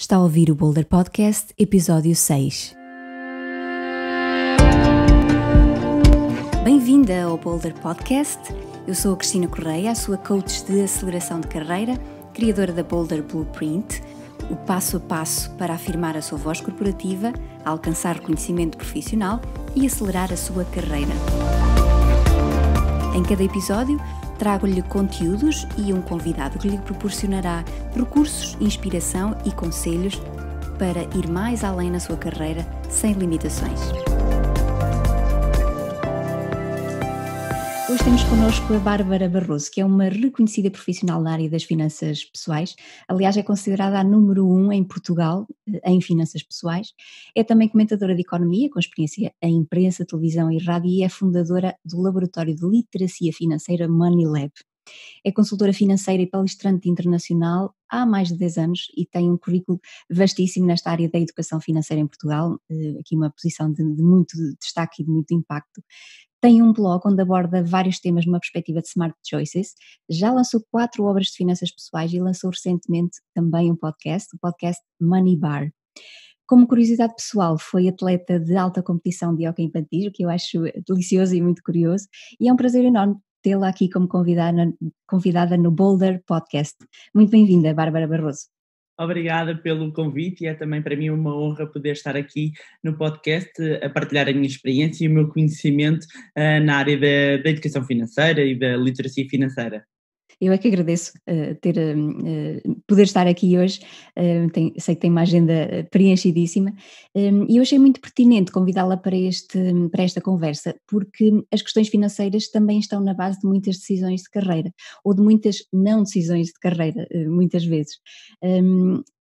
Está a ouvir o Boulder Podcast, episódio 6. Bem-vinda ao Boulder Podcast. Eu sou a Cristina Correia, a sua coach de aceleração de carreira, criadora da Boulder Blueprint, o passo a passo para afirmar a sua voz corporativa, alcançar reconhecimento profissional e acelerar a sua carreira. Em cada episódio, trago-lhe conteúdos e um convidado que lhe proporcionará recursos, inspiração e conselhos para ir mais além na sua carreira sem limitações. Hoje temos connosco a Bárbara Barroso, que é uma reconhecida profissional na área das finanças pessoais. Aliás, é considerada a número 1 em Portugal em finanças pessoais. É também comentadora de economia, com experiência em imprensa, televisão e rádio, e é fundadora do Laboratório de Literacia Financeira Money Lab. É consultora financeira e palestrante internacional há mais de 10 anos e tem um currículo vastíssimo nesta área da educação financeira em Portugal, aqui uma posição de muito destaque e de muito impacto. Tem um blog onde aborda vários temas numa perspectiva de Smart Choices, já lançou 4 obras de finanças pessoais e lançou recentemente também um podcast, o podcast Money Bar. Como curiosidade pessoal, foi atleta de alta competição de hóquei em patins, o que eu acho delicioso e muito curioso, e é um prazer enorme tê-la aqui como convidada no Boulder Podcast. Muito bem-vinda, Bárbara Barroso. Obrigada pelo convite e é também para mim uma honra poder estar aqui no podcast a partilhar a minha experiência e o meu conhecimento na área da educação financeira e da literacia financeira. Eu é que agradeço poder estar aqui hoje, sei que tem uma agenda preenchidíssima e eu achei muito pertinente convidá-la para esta conversa, porque as questões financeiras também estão na base de muitas decisões de carreira, ou de muitas não decisões de carreira, muitas vezes.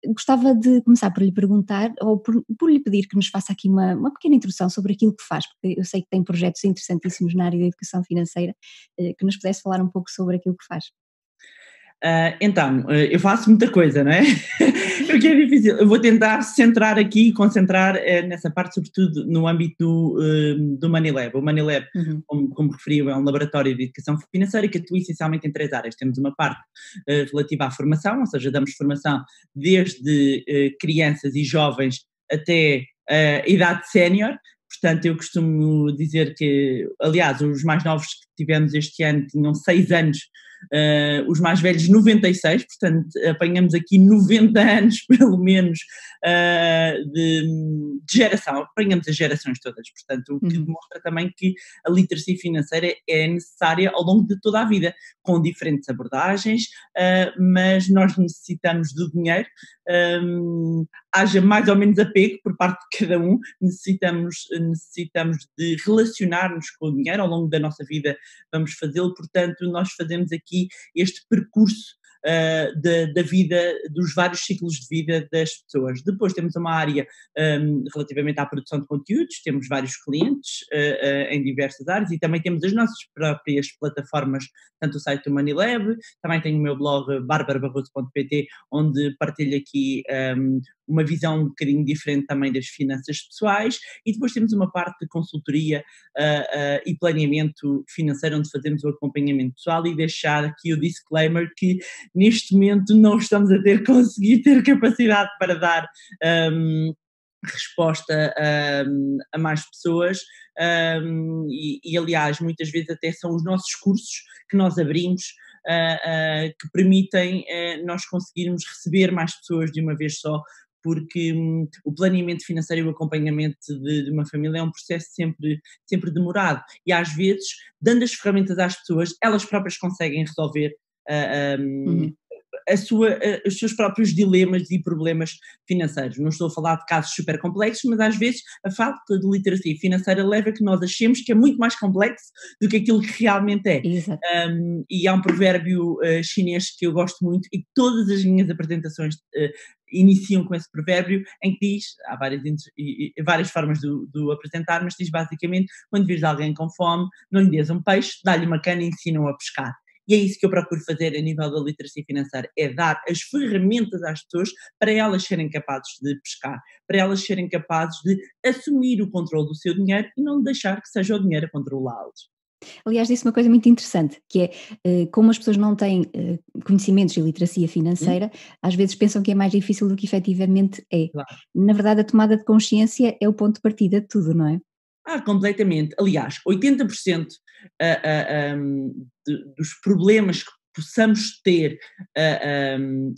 Gostava de começar por lhe perguntar, ou por lhe pedir que nos faça aqui uma pequena introdução sobre aquilo que faz, porque eu sei que tem projetos interessantíssimos na área da educação financeira, que nos pudesse falar um pouco sobre aquilo que faz. Eu faço muita coisa, não é? O que é difícil. Eu vou tentar centrar aqui, concentrar nessa parte, sobretudo no âmbito do Money Lab. O Money Lab, como referiu, é um laboratório de educação financeira que atua essencialmente em 3 áreas. Temos uma parte relativa à formação, ou seja, damos formação desde crianças e jovens até a idade sénior. Portanto, eu costumo dizer que, aliás, os mais novos que tivemos este ano tinham 6 anos, os mais velhos 96, portanto apanhamos aqui 90 anos pelo menos de geração, apanhamos as gerações todas, portanto o que demonstra também que a literacia financeira é necessária ao longo de toda a vida, com diferentes abordagens, mas nós necessitamos do dinheiro, haja mais ou menos apego por parte de cada um, necessitamos de relacionar-nos com o dinheiro, ao longo da nossa vida vamos fazê-lo, portanto nós fazemos aqui este percurso da vida, dos vários ciclos de vida das pessoas. Depois temos uma área relativamente à produção de conteúdos, temos vários clientes em diversas áreas e também temos as nossas próprias plataformas, tanto o site do Money Lab, também tenho o meu blog barbarabarroso.pt, onde partilho aqui uma visão um bocadinho diferente também das finanças pessoais, e depois temos uma parte de consultoria e planeamento financeiro, onde fazemos o acompanhamento pessoal, e deixar aqui o disclaimer que neste momento não estamos a conseguir ter capacidade para dar resposta a mais pessoas, e aliás muitas vezes até são os nossos cursos que nós abrimos que permitem nós conseguirmos receber mais pessoas de uma vez só, porque o planeamento financeiro e o acompanhamento de uma família é um processo sempre demorado, e às vezes, dando as ferramentas às pessoas, elas próprias conseguem resolver os seus próprios dilemas e problemas financeiros. Não estou a falar de casos super complexos, mas às vezes a falta de literacia financeira leva a que nós achemos que é muito mais complexo do que aquilo que realmente é. E há um provérbio chinês que eu gosto muito, e todas as minhas apresentações iniciam com esse provérbio, em que diz, há várias formas de apresentar, mas diz basicamente: quando vês alguém com fome, não lhe dês um peixe, dá-lhe uma cana e ensina-o a pescar. E é isso que eu procuro fazer a nível da literacia financeira, é dar as ferramentas às pessoas para elas serem capazes de pescar, para elas serem capazes de assumir o controle do seu dinheiro e não deixar que seja o dinheiro a controlá-los. Aliás, disse uma coisa muito interessante, que é, como as pessoas não têm conhecimentos e literacia Hum? financeira, às vezes pensam que é mais difícil do que efetivamente é. Claro. Na verdade, a tomada de consciência é o ponto de partida de tudo, não é? Completamente. Aliás, 80% dos problemas que possamos ter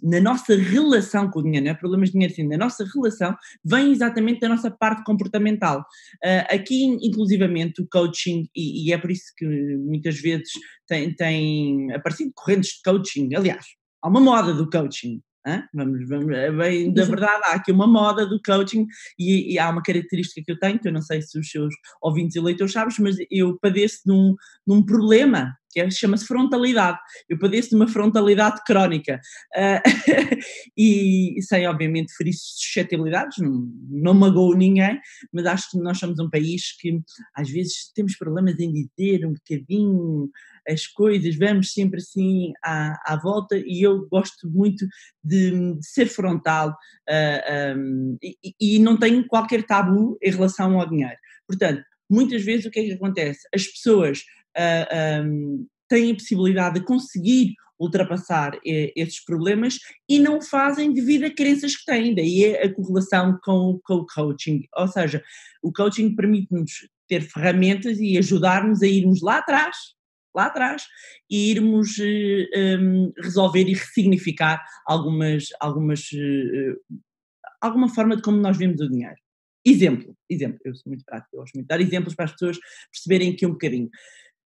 na nossa relação com o dinheiro, não é problemas de dinheiro, sim, na nossa relação, vem exatamente da nossa parte comportamental. Aqui, inclusivamente, o coaching, e é por isso que muitas vezes tem aparecido correntes de coaching. Aliás, há uma moda do coaching. Bem, da Exato. verdade, há aqui uma moda do coaching e há uma característica que eu tenho, que eu não sei se os seus ouvintes e leitores sabem, mas eu padeço de um problema, chama-se frontalidade. Eu padeço de uma frontalidade crónica. Uh, e sem, obviamente, ferir suscetibilidades, não magoo ninguém, mas acho que nós somos um país que às vezes temos problemas em dizer um bocadinho as coisas, vamos sempre assim à volta, e eu gosto muito de ser frontal e não tenho qualquer tabu em relação ao dinheiro. Portanto, muitas vezes o que é que acontece? As pessoas têm a possibilidade de conseguir ultrapassar esses problemas e não o fazem devido a crenças que têm, daí é a correlação com o coaching, ou seja, o coaching permite-nos ter ferramentas e ajudar-nos a irmos lá atrás, e irmos resolver e ressignificar alguma forma de como nós vemos o dinheiro. Exemplo, eu sou muito prático, eu gosto muito de dar exemplos para as pessoas perceberem aqui um bocadinho.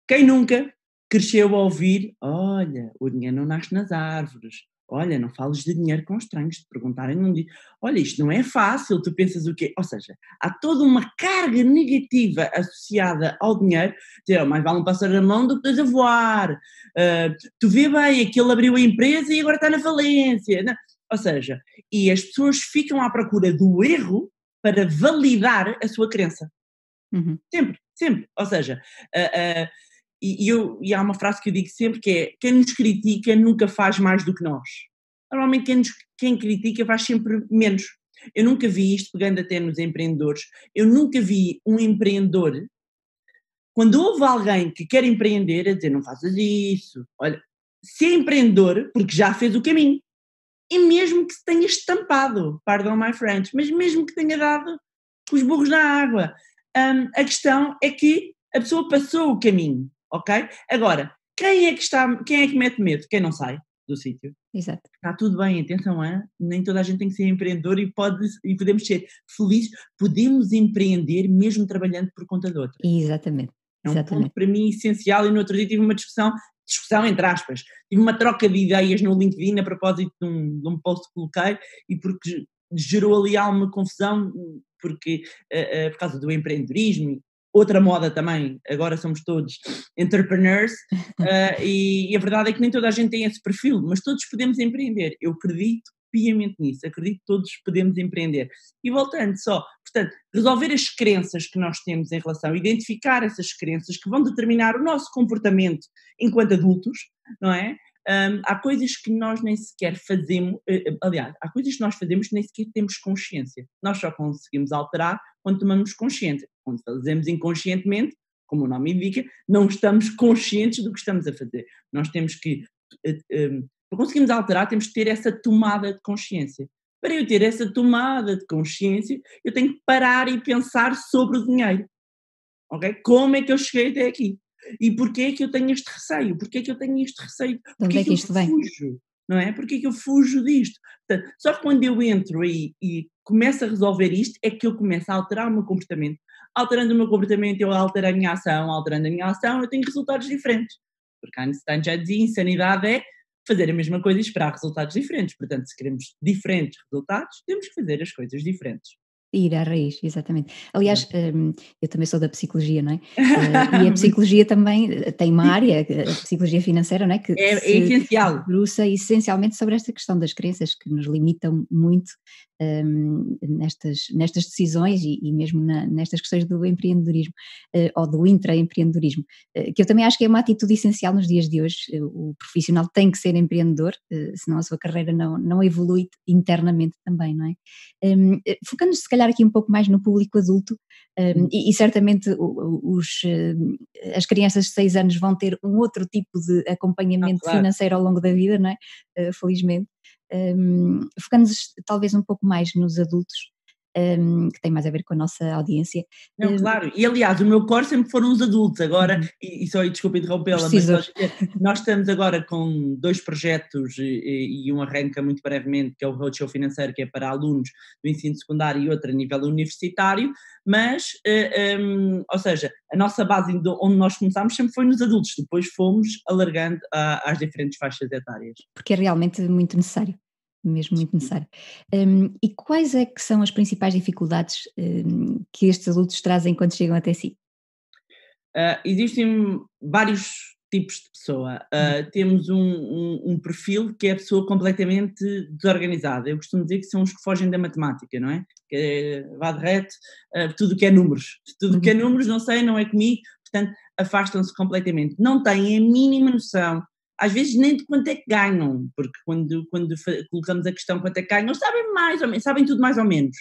Quem nunca cresceu a ouvir, olha, o dinheiro não nasce nas árvores, olha, não fales de dinheiro com estranhos, te perguntarem, não diz, olha, isto não é fácil, tu pensas o quê? Ou seja, há toda uma carga negativa associada ao dinheiro, dizer, mais vale um pássaro na mão do que dois a voar, tu vê bem, aquele abriu a empresa e agora está na falência, não? Ou seja, e as pessoas ficam à procura do erro para validar a sua crença. Uhum. Sempre, sempre. Ou seja, e há uma frase que eu digo sempre que é: quem nos critica nunca faz mais do que nós. Normalmente quem critica faz sempre menos. Eu nunca vi isto, pegando até nos empreendedores, eu nunca vi um empreendedor, quando houve alguém que quer empreender, a dizer não faças isso, olha, se é empreendedor, porque já fez o caminho. E mesmo que se tenha estampado, pardon my French, mas mesmo que tenha dado os burros na água, a questão é que a pessoa passou o caminho, ok? Agora, quem é que mete medo? Quem não sai do sítio. Exato. Está tudo bem, atenção, nem toda a gente tem que ser empreendedor e podemos ser felizes, podemos empreender mesmo trabalhando por conta de outra. Exatamente. É um ponto Exatamente. para mim essencial, e no outro dia tive uma discussão entre aspas, tive uma troca de ideias no LinkedIn a propósito de um post que coloquei, e porque gerou ali alguma confusão, porque por causa do empreendedorismo, outra moda também, agora somos todos entrepreneurs, e a verdade é que nem toda a gente tem esse perfil, mas todos podemos empreender, eu acredito piamente nisso, acredito que todos podemos empreender. E voltando só, portanto, resolver as crenças que nós temos em relação, identificar essas crenças que vão determinar o nosso comportamento enquanto adultos, não é? Há coisas que nós nem sequer fazemos, aliás, há coisas que nós fazemos que nem sequer temos consciência. Nós só conseguimos alterar quando tomamos consciência. Quando fazemos inconscientemente, como o nome indica, não estamos conscientes do que estamos a fazer. Nós temos que, para conseguirmos alterar, temos que ter essa tomada de consciência. Para eu ter essa tomada de consciência, eu tenho que parar e pensar sobre o dinheiro. Ok? Como é que eu cheguei até aqui? E porquê é que eu tenho este receio? Porquê é que eu tenho este receio? De onde Porquê é é que que eu isto vem? fujo? Não é? Porquê é que eu fujo disto? Portanto, só que quando eu entro aí e começo a resolver isto, é que eu começo a alterar o meu comportamento. Alterando o meu comportamento, eu altero a minha ação. Alterando a minha ação, eu tenho resultados diferentes. Porque Einstein já dizia, insanidade é fazer a mesma coisa e esperar resultados diferentes. Portanto, se queremos diferentes resultados, temos que fazer as coisas diferentes. Ir à raiz, exatamente. Aliás, Exato. eu também sou da psicologia, não é? E a psicologia também tem uma área, a psicologia financeira, não é? Que É se essencial. debruça essencialmente sobre esta questão das crenças que nos limitam muito nestas decisões e mesmo nestas questões do empreendedorismo ou do intraempreendedorismo, que eu também acho que é uma atitude essencial nos dias de hoje. O profissional tem que ser empreendedor, senão a sua carreira não evolui internamente também, não é? Focando-nos se calhar olhar aqui um pouco mais no público adulto, e certamente as crianças de 6 anos vão ter um outro tipo de acompanhamento claro. financeiro ao longo da vida, não é? Felizmente. Focando-nos talvez um pouco mais nos adultos, que tem mais a ver com a nossa audiência. Não, claro, e aliás o meu core sempre foram os adultos, agora, Uhum. e só aí desculpa interrompê-la, mas Precisas. nós estamos agora com 2 projetos e um arranca muito brevemente, que é o Roadshow Financeiro, que é para alunos do ensino secundário e outro a nível universitário, mas, ou seja, a nossa base onde nós começámos sempre foi nos adultos, depois fomos alargando às diferentes faixas etárias. Porque é realmente muito necessário, mesmo muito necessário. E quais é que são as principais dificuldades, que estes adultos trazem quando chegam até si? Existem vários tipos de pessoa. Temos um perfil que é a pessoa completamente desorganizada. Eu costumo dizer que são os que fogem da matemática, não é? Que vá de reto, tudo o que é números. Tudo o que é números não sei, não é comigo, portanto afastam-se completamente. Não têm a mínima noção, às vezes nem de quanto é que ganham, porque quando colocamos a questão quanto é que ganham, sabem mais ou menos, sabem tudo mais ou menos.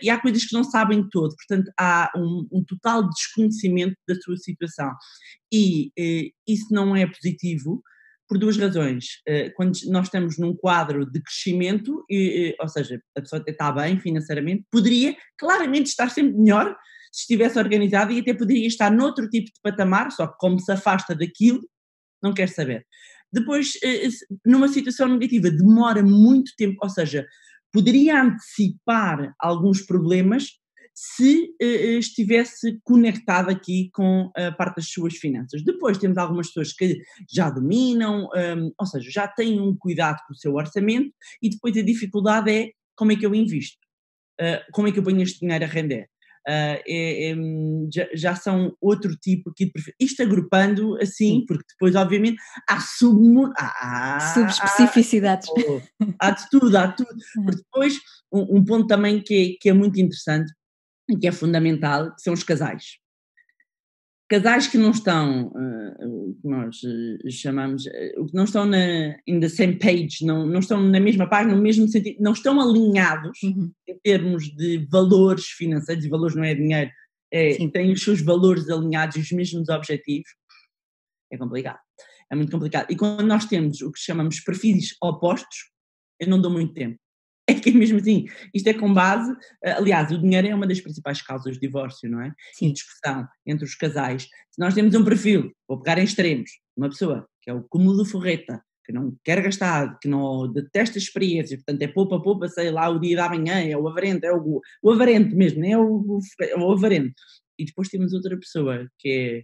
E há coisas que não sabem todo, portanto há um total desconhecimento da sua situação e isso não é positivo por 2 razões. Quando nós estamos num quadro de crescimento, ou seja, a pessoa até está bem financeiramente, poderia claramente estar sempre melhor se estivesse organizada e até poderia estar noutro tipo de patamar, só que como se afasta daquilo, não quer saber. Depois, numa situação negativa, demora muito tempo, ou seja, poderia antecipar alguns problemas se estivesse conectado aqui com a parte das suas finanças. Depois temos algumas pessoas que já dominam, ou seja, já têm um cuidado com o seu orçamento e depois a dificuldade é como é que eu invisto, como é que eu ponho este dinheiro a render. Já são outro tipo aqui de perfil. Isto agrupando assim, porque depois obviamente há Subespecificidades. há de tudo, porque depois um ponto também que é muito interessante e que é fundamental, que são os casais. Casais que não estão, o que nós chamamos, o que não estão in the same page, não estão na mesma página, no mesmo sentido, não estão alinhados em termos de valores financeiros, e valores não é dinheiro, têm os seus valores alinhados e os mesmos objetivos, é complicado, é muito complicado. E quando nós temos o que chamamos perfis opostos, eu não dou muito tempo. É que é mesmo assim, isto é com base, aliás, o dinheiro é uma das principais causas de divórcio, não é? Sim. E discussão entre os casais. Se nós temos um perfil, vou pegar em extremos, uma pessoa que é o cúmulo do forreta, que não quer gastar, que não detesta experiências, portanto é poupa, sei lá, o dia da manhã, é o avarento, é o avarento mesmo, não é o avarento. E depois temos outra pessoa que é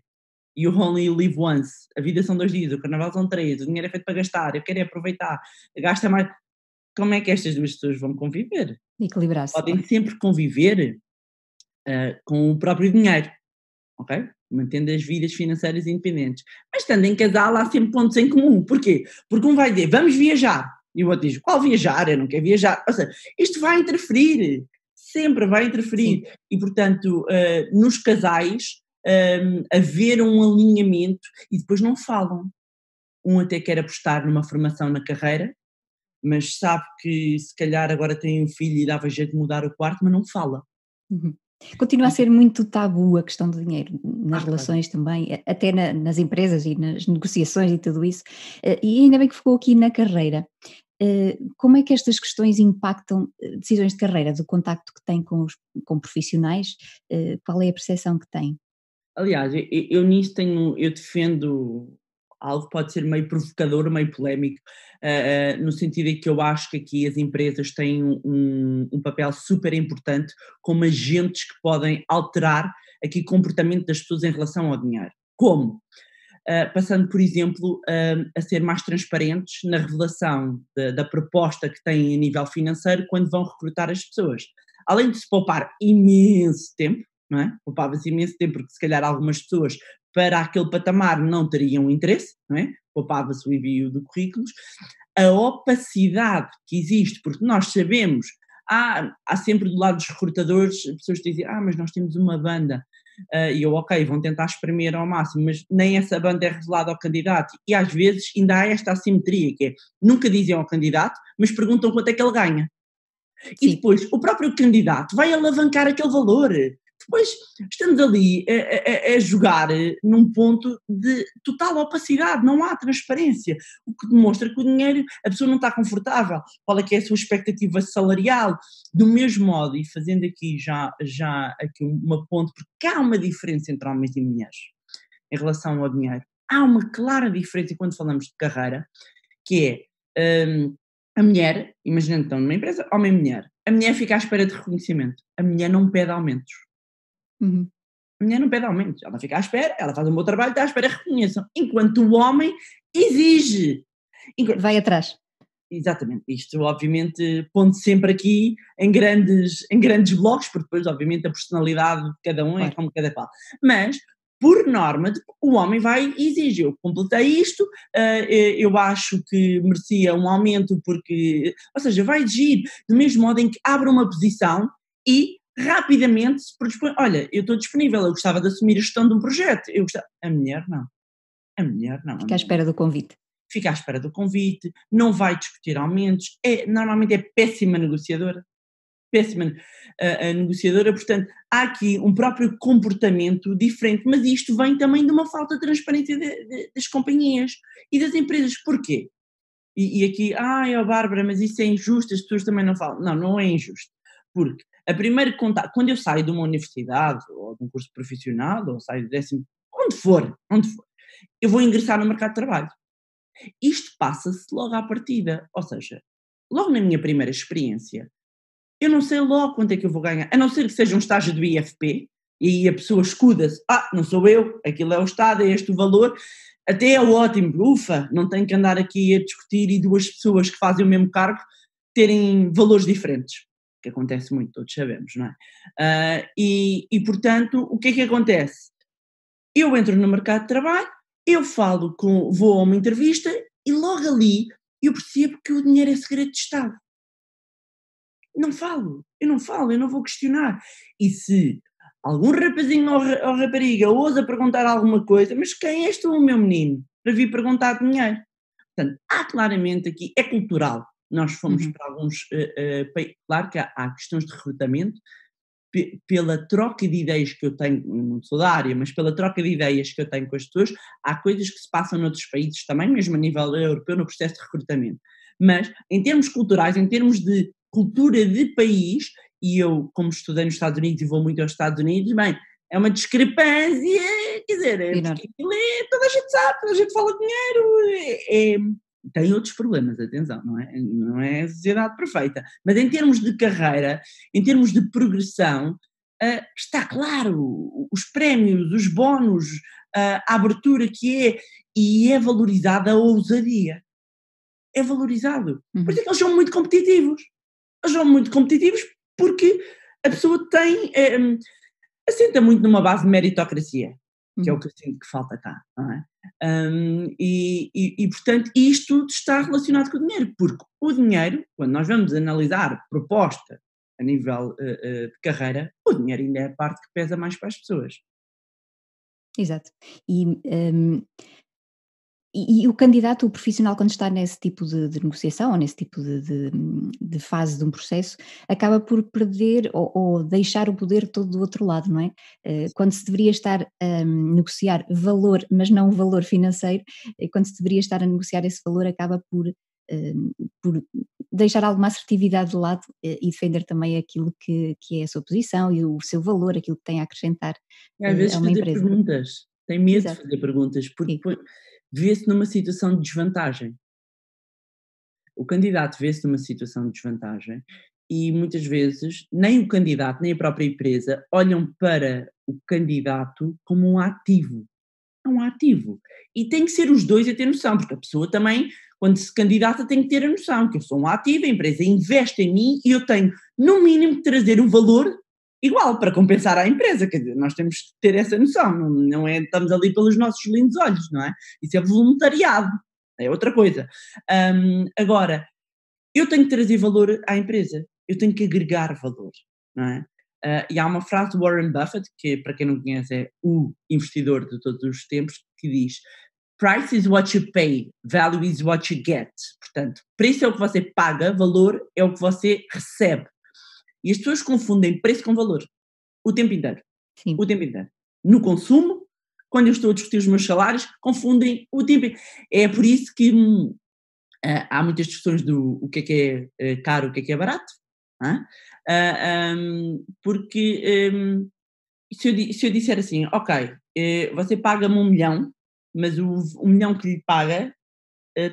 you only live once, a vida são 2 dias, o carnaval são 3, o dinheiro é feito para gastar, eu quero é aproveitar, gasta mais. Como é que estas 2 pessoas vão conviver? Equilibrar-se. Podem sempre conviver com o próprio dinheiro, ok? Mantendo as vidas financeiras independentes. Mas estando em casal há sempre pontos em comum. Porquê? Porque um vai dizer, vamos viajar. E o outro diz, qual viajar? Eu não quero viajar. Ou seja, isto vai interferir. Sempre vai interferir. Sim. E, portanto, nos casais, haver um alinhamento e depois não falam. Um até quer apostar numa formação na carreira, mas sabe que se calhar agora tem um filho e dava jeito de mudar o quarto, mas não fala. Continua a ser muito tabu a questão do dinheiro, nas Claro. relações também, até nas empresas e nas negociações e tudo isso, e ainda bem que ficou aqui na carreira. Como é que estas questões impactam decisões de carreira, do contacto que tem com profissionais, qual é a percepção que tem? Aliás, eu nisso eu defendo algo que pode ser meio provocador, meio polémico, no sentido em que eu acho que aqui as empresas têm um papel super importante como agentes que podem alterar aqui o comportamento das pessoas em relação ao dinheiro. Como? Passando, por exemplo, a ser mais transparentes na revelação da proposta que têm a nível financeiro quando vão recrutar as pessoas. Além de se poupar imenso tempo, não é? Poupava-se imenso tempo, porque se calhar algumas pessoas para aquele patamar não teriam interesse, não é? Poupava-se o envio de currículos. A opacidade que existe, porque nós sabemos, há sempre do lado dos recrutadores pessoas que dizem, mas nós temos uma banda, e eu, ok, vão tentar espremer ao máximo, mas nem essa banda é revelada ao candidato, e às vezes ainda há esta assimetria, que é, nunca dizem ao candidato, mas perguntam quanto é que ele ganha. E Sim. depois o próprio candidato vai alavancar aquele valor. Depois estamos ali a jogar num ponto de total opacidade, não há transparência, o que demonstra que o dinheiro, a pessoa não está confortável, qual é que é a sua expectativa salarial, do mesmo modo, e fazendo aqui já aqui uma ponte, porque há uma diferença entre homens e mulheres em relação ao dinheiro, há uma clara diferença quando falamos de carreira, que é a mulher, imaginando que estão numa empresa, homem e mulher, a mulher fica à espera de reconhecimento, a mulher não pede aumentos. Uhum. A mulher não pede aumentos, ela fica à espera, ela faz um bom trabalho, está à espera que reconheçam, enquanto o homem exige. Vai atrás. Exatamente, isto obviamente pondo sempre aqui em grandes blocos, porque depois obviamente a personalidade de cada um é Claro. como cada qual, mas por norma o homem vai e exige, eu completei isto, eu acho que merecia um aumento porque, ou seja, vai exigir, do mesmo modo em que abre uma posição e rapidamente se predispõe, olha, eu estou disponível, eu gostava de assumir a gestão de um projeto, a mulher não, a mulher não, a Fica à mulher espera do convite. fica à espera do convite, não vai discutir aumentos, normalmente é péssima negociadora, péssima a negociadora, portanto há aqui um próprio comportamento diferente, mas isto vem também de uma falta de transparência das companhias e das empresas, porquê? E aqui, Bárbara, mas isso é injusto, as pessoas também não falam, não é injusto, porque a primeira contato, quando eu saio de uma universidade, ou de um curso profissional, ou saio do décimo, onde for, eu vou ingressar no mercado de trabalho. Isto passa-se logo à partida, ou seja, logo na minha primeira experiência, eu não sei logo quanto é que eu vou ganhar, a não ser que seja um estágio do IFP, e aí a pessoa escuda-se, não sou eu, aquilo é o Estado, é este o valor, até é ótimo, ufa, não tenho que andar aqui a discutir e duas pessoas que fazem o mesmo cargo terem valores diferentes, que acontece muito, todos sabemos, não é? Portanto, o que é que acontece? Eu entro no mercado de trabalho, vou a uma entrevista e logo ali eu percebo que o dinheiro é segredo de Estado. Eu não vou questionar. E se algum rapazinho ou rapariga ousa perguntar alguma coisa, mas quem és tu, meu menino, para vir perguntar de dinheiro? Portanto, há claramente aqui, é cultural. Nós fomos Uhum. para alguns países, claro que há questões de recrutamento, pela troca de ideias que eu tenho, não sou da área, mas pela troca de ideias que eu tenho com as pessoas, há coisas que se passam noutros países também, mesmo a nível europeu, no processo de recrutamento. Mas, em termos culturais, em termos de cultura de país, e eu, como estudei nos Estados Unidos e vou muito aos Estados Unidos, bem, é uma discrepância, quer dizer, Enorme. porque aquilo toda a gente sabe, toda a gente fala de dinheiro, tem outros problemas, atenção, não é a sociedade perfeita, mas em termos de carreira, em termos de progressão, está claro, os prémios, os bónus, a abertura que é, e é valorizada a ousadia, é valorizado, por isso é Uhum. que eles são muito competitivos, porque a pessoa assenta muito numa base de meritocracia, que é o Uhum. que eu sinto que falta cá, não é? Portanto, isto está relacionado com o dinheiro, porque o dinheiro, quando nós vamos analisar proposta a nível de carreira, o dinheiro ainda é a parte que pesa mais para as pessoas. Exato. E, e o candidato, o profissional, quando está nesse tipo de negociação ou nesse tipo de fase de um processo, acaba por perder ou deixar o poder todo do outro lado, não é? Quando se deveria estar a negociar valor, mas não o valor financeiro, quando se deveria estar a negociar esse valor, acaba por deixar alguma assertividade de lado e defender também aquilo que é a sua posição e o seu valor, aquilo que tem a acrescentar E às vezes a uma fazer empresa. perguntas, tem medo de Exato, fazer perguntas, porque sim. vê-se numa situação de desvantagem. O candidato vê-se numa situação de desvantagem e muitas vezes nem o candidato nem a própria empresa olham para o candidato como um ativo. É um ativo. E tem que ser os dois a ter noção, porque a pessoa também, quando se candidata, tem que ter a noção que eu sou um ativo, a empresa investe em mim e eu tenho, no mínimo, que trazer o valor igual para compensar à empresa. Quer dizer, nós temos que ter essa noção, não é, estamos ali pelos nossos lindos olhos, não é? Isso é voluntariado, é outra coisa. Agora, eu tenho que trazer valor à empresa, eu tenho que agregar valor, não é? E há uma frase do Warren Buffett, que para quem não conhece é o investidor de todos os tempos, que diz: Price is what you pay, value is what you get. Portanto, preço é o que você paga, valor é o que você recebe. E as pessoas confundem preço com valor o tempo inteiro. Sim. O tempo inteiro. No consumo, quando eu estou a discutir os meus salários, confundem o tempo. É por isso que há muitas discussões do o que é caro, o que é barato. Porque se eu disser assim, ok, você paga-me 1 milhão, mas o milhão que lhe paga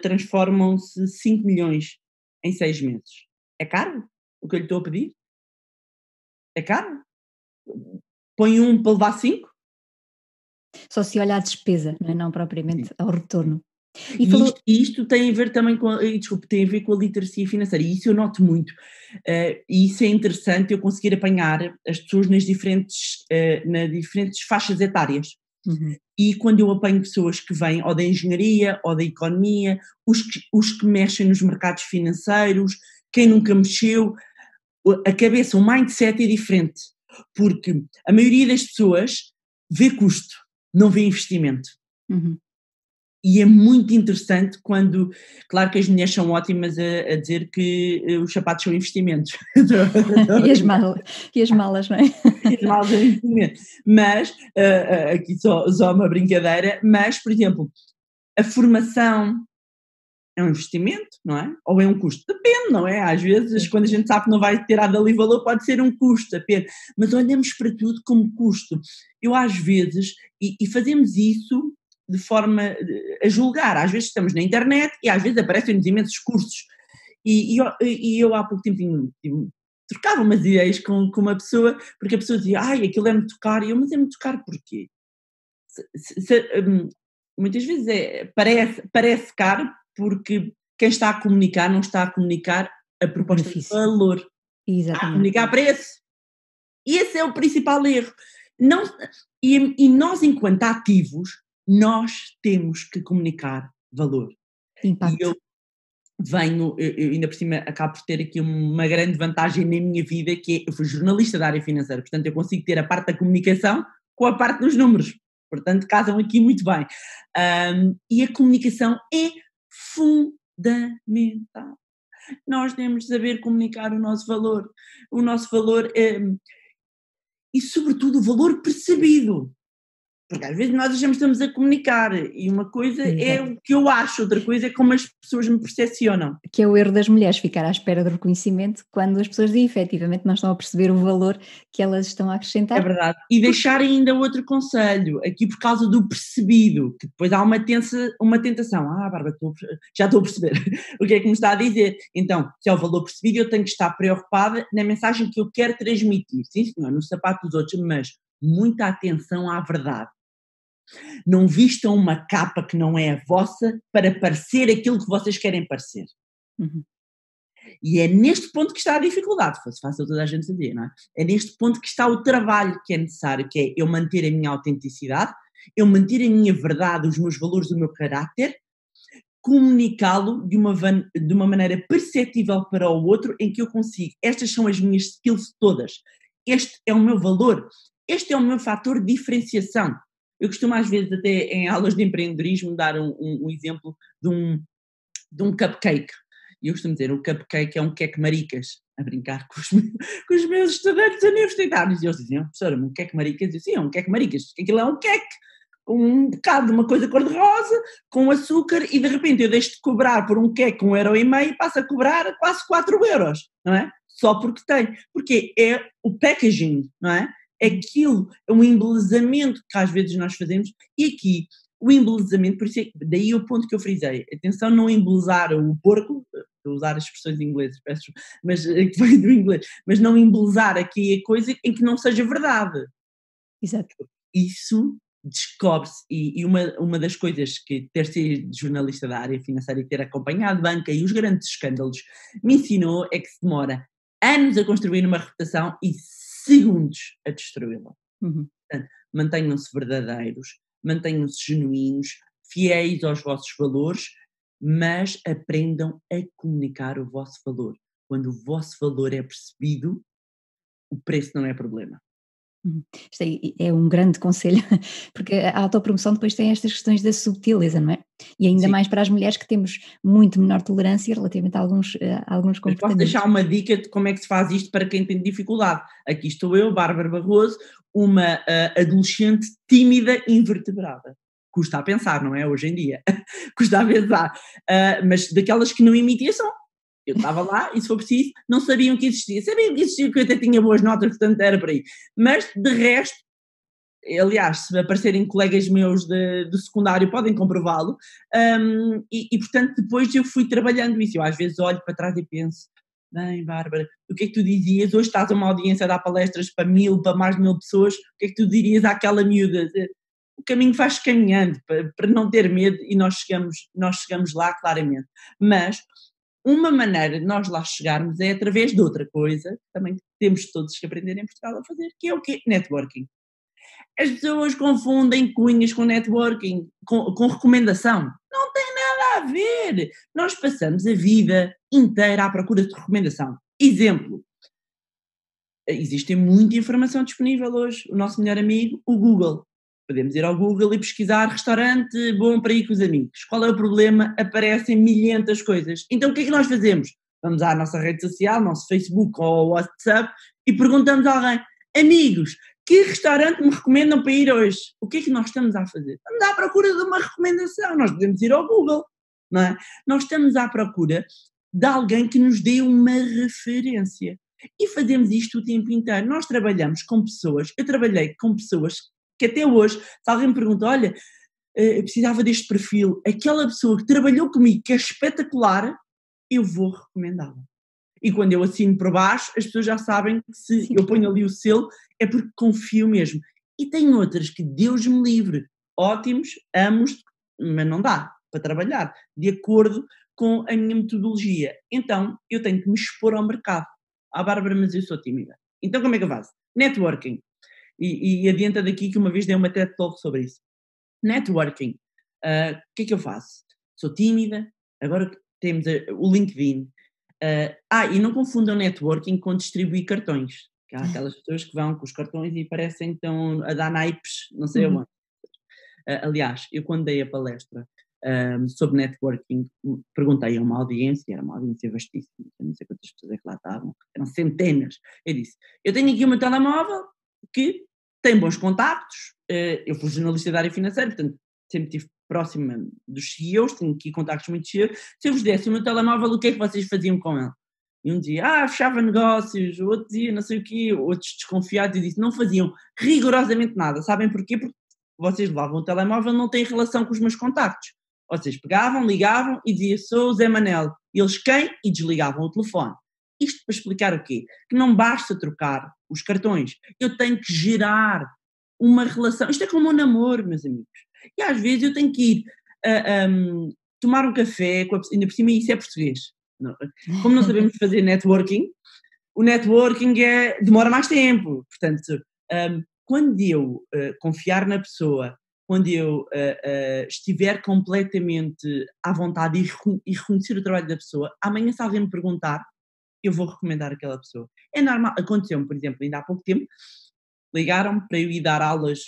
transformam-se 5 milhões em 6 meses. É caro o que eu lhe estou a pedir? É caro? Põe um para levar 5? Só se olha a despesa, não é? Não propriamente ao retorno. E E falou. isto tem a ver também tem a ver com a literacia financeira, e isso eu noto muito. E isso é interessante, eu conseguir apanhar as pessoas nas diferentes faixas etárias. Uhum. E quando eu apanho pessoas que vêm ou da engenharia ou da economia, os que mexem nos mercados financeiros, quem nunca mexeu, a cabeça, o mindset é diferente, porque a maioria das pessoas vê custo, não vê investimento. Uhum. E é muito interessante quando, claro que as mulheres são ótimas a dizer que os sapatos são investimentos. E as malas, não é? E as malas são investimentos. Mas, aqui só uma brincadeira, mas, por exemplo, a formação é um investimento, não é? Ou é um custo? Depende, não é? Às vezes, Sim. quando a gente sabe que não vai ter dali valor, pode ser um custo apenas. Mas olhamos para tudo como custo. Eu, às vezes, e fazemos isso de forma a julgar. Às vezes estamos na internet e às vezes aparecem-nos imensos cursos. E eu há pouco tempo trocava umas ideias com uma pessoa, porque a pessoa dizia, ai, aquilo é muito caro. E eu, mas é muito caro porquê? Muitas vezes parece caro porque quem está a comunicar não está a comunicar a O proposta de benefício. valor, está a Exatamente. comunicar preço. E esse é o principal erro. Não, e nós, enquanto ativos, nós temos que comunicar valor. E Impacto. eu ainda por cima acabo por ter aqui uma grande vantagem na minha vida, que é, eu fui jornalista da área financeira, portanto eu consigo ter a parte da comunicação com a parte dos números, portanto casam aqui muito bem. E a comunicação é fundamental. Nós temos de saber comunicar o nosso valor e sobretudo o valor percebido. Porque às vezes nós achamos que estamos a comunicar e uma coisa é Exato. o que eu acho, outra coisa é como as pessoas me percepcionam. Que é o erro das mulheres, ficar à espera do reconhecimento quando as pessoas efetivamente não estão a perceber o valor que elas estão a É acrescentar. verdade. E deixar ainda outro conselho, aqui por causa do percebido, que depois há uma tentação. Bárbara, já estou a perceber o que é que me está a dizer. Então, se é o valor percebido, eu tenho que estar preocupada na mensagem que eu quero transmitir. Sim, senhor, no sapato dos outros, mas muita atenção à verdade. Não vistam uma capa que não é a vossa para parecer aquilo que vocês querem parecer. Uhum. E é neste ponto que está a dificuldade, se fosse fácil toda a gente sabia, não é? É neste ponto que está o trabalho que é necessário, que é eu manter a minha autenticidade, eu manter a minha verdade, os meus valores, o meu caráter, comunicá-lo de uma maneira perceptível para o outro, em que eu consigo, estas são as minhas skills todas, este é o meu valor, este é o meu fator de diferenciação. Eu costumo às vezes até em aulas de empreendedorismo dar um exemplo de um cupcake. E eu costumo dizer, o cupcake é um queque maricas, a brincar com os meus estudantes universitários. E eles diziam, professora, um queque maricas? Eu disse, sim, é um queque maricas, aquilo é um queque, com um bocado de uma coisa cor-de-rosa, com açúcar, e de repente eu deixo de cobrar por um queque 1,5 € e passo a cobrar quase 4 €, não é? Só porque tem. Porque é o packaging, não é? É aquilo, é um embelezamento que às vezes nós fazemos, e aqui o embelezamento, por isso daí o ponto que eu frisei, atenção, não embelezar o porco, estou a usar as expressões inglesas, peço, mas que vem do inglês, mas não embelezar aqui a coisa em que não seja verdade. Exato. Isso descobre-se, e uma das coisas que ter sido jornalista da área financeira e ter acompanhado banca e os grandes escândalos me ensinou é que se demora anos a construir uma reputação e segundos a destruí-la. Uhum. Portanto, mantenham-se verdadeiros, mantenham-se genuínos, fiéis aos vossos valores, mas aprendam a comunicar o vosso valor. Quando o vosso valor é percebido, o preço não é problema. Isto é um grande conselho, porque a autopromoção depois tem estas questões da subtileza, não é? E ainda Sim. mais para as mulheres que temos muito menor tolerância relativamente a alguns Mas posso comportamentos. deixar uma dica de como é que se faz isto para quem tem dificuldade. Aqui estou eu, Bárbara Barroso, uma adolescente tímida e invertebrada. Custa a pensar, não é? Hoje em dia. Custa a pensar. Mas daquelas que não imitam som. Eu estava lá e, se for preciso, não sabiam que existia. Sabiam que existia, que eu até tinha boas notas, portanto era por aí. Mas, de resto, aliás, se aparecerem colegas meus do secundário podem comprová-lo, portanto depois eu fui trabalhando isso, eu às vezes olho para trás e penso, bem Bárbara, o que é que tu dizias, hoje estás a uma audiência a dar palestras para mais de 1000 pessoas, o que é que tu dirias àquela miúda? O caminho faz caminhando, para não ter medo e nós chegamos lá claramente, mas uma maneira de nós lá chegarmos é através de outra coisa, que também temos todos que aprender em Portugal a fazer, que é o quê? Networking. As pessoas confundem cunhas com networking, com recomendação. Não tem nada a ver. Nós passamos a vida inteira à procura de recomendação. Exemplo, existe muita informação disponível hoje. O nosso melhor amigo, o Google. Podemos ir ao Google e pesquisar restaurante bom para ir com os amigos. Qual é o problema? Aparecem milhentas coisas. Então o que é que nós fazemos? Vamos à nossa rede social, nosso Facebook ou WhatsApp e perguntamos a alguém, amigos, que restaurante me recomendam para ir hoje? O que é que nós estamos a fazer? Estamos à procura de uma recomendação. Nós podemos ir ao Google, não é? Nós estamos à procura de alguém que nos dê uma referência. E fazemos isto o tempo inteiro. Nós trabalhamos com pessoas, eu trabalhei com pessoas que até hoje, se alguém me pergunta, olha, eu precisava deste perfil, aquela pessoa que trabalhou comigo, que é espetacular, eu vou recomendá-la. E quando eu assino por baixo, as pessoas já sabem que se eu ponho ali o selo, é porque confio mesmo. E tem outras que Deus me livre, ótimos, amos, mas não dá para trabalhar, de acordo com a minha metodologia. Então, eu tenho que me expor ao mercado. Bárbara, mas eu sou tímida. Então como é que eu faço? Networking. E adianta daqui que uma vez dei uma TED Talk sobre isso. Networking. O que é que eu faço? Sou tímida, agora temos o LinkedIn. E não confundam networking com distribuir cartões. Há aquelas pessoas que vão com os cartões e parecem que estão a dar naipes, não sei aonde. Aliás, eu quando dei a palestra sobre networking, perguntei a uma audiência, era uma audiência vastíssima, não sei quantas pessoas é que lá estavam, eram centenas. Eu disse, eu tenho aqui o meu telemóvel que tem bons contactos, eu fui jornalista da área financeira, portanto sempre estive próxima dos CEOs, tenho aqui contactos muito cheios, se eu vos desse o meu telemóvel, o que é que vocês faziam com ele? E um dizia, fechava negócios, o outro dizia não sei o quê, outros desconfiados, e disse, não faziam rigorosamente nada, sabem porquê? Porque vocês levavam o telemóvel, não têm relação com os meus contactos. Vocês pegavam, ligavam e diziam, sou o Zé Manel. E eles quem? E desligavam o telefone. Isto para explicar o quê? Que não basta trocar os cartões. Eu tenho que gerar uma relação. Isto é como um namoro, meus amigos. E às vezes eu tenho que ir tomar um café, ainda por cima isso é português. Como não sabemos fazer networking, o networking demora mais tempo. Portanto, quando eu confiar na pessoa, quando eu estiver completamente à vontade e reconhecer o trabalho da pessoa, amanhã se alguém me perguntar, eu vou recomendar aquela pessoa. É normal, aconteceu-me, por exemplo, ainda há pouco tempo, ligaram-me para eu ir dar aulas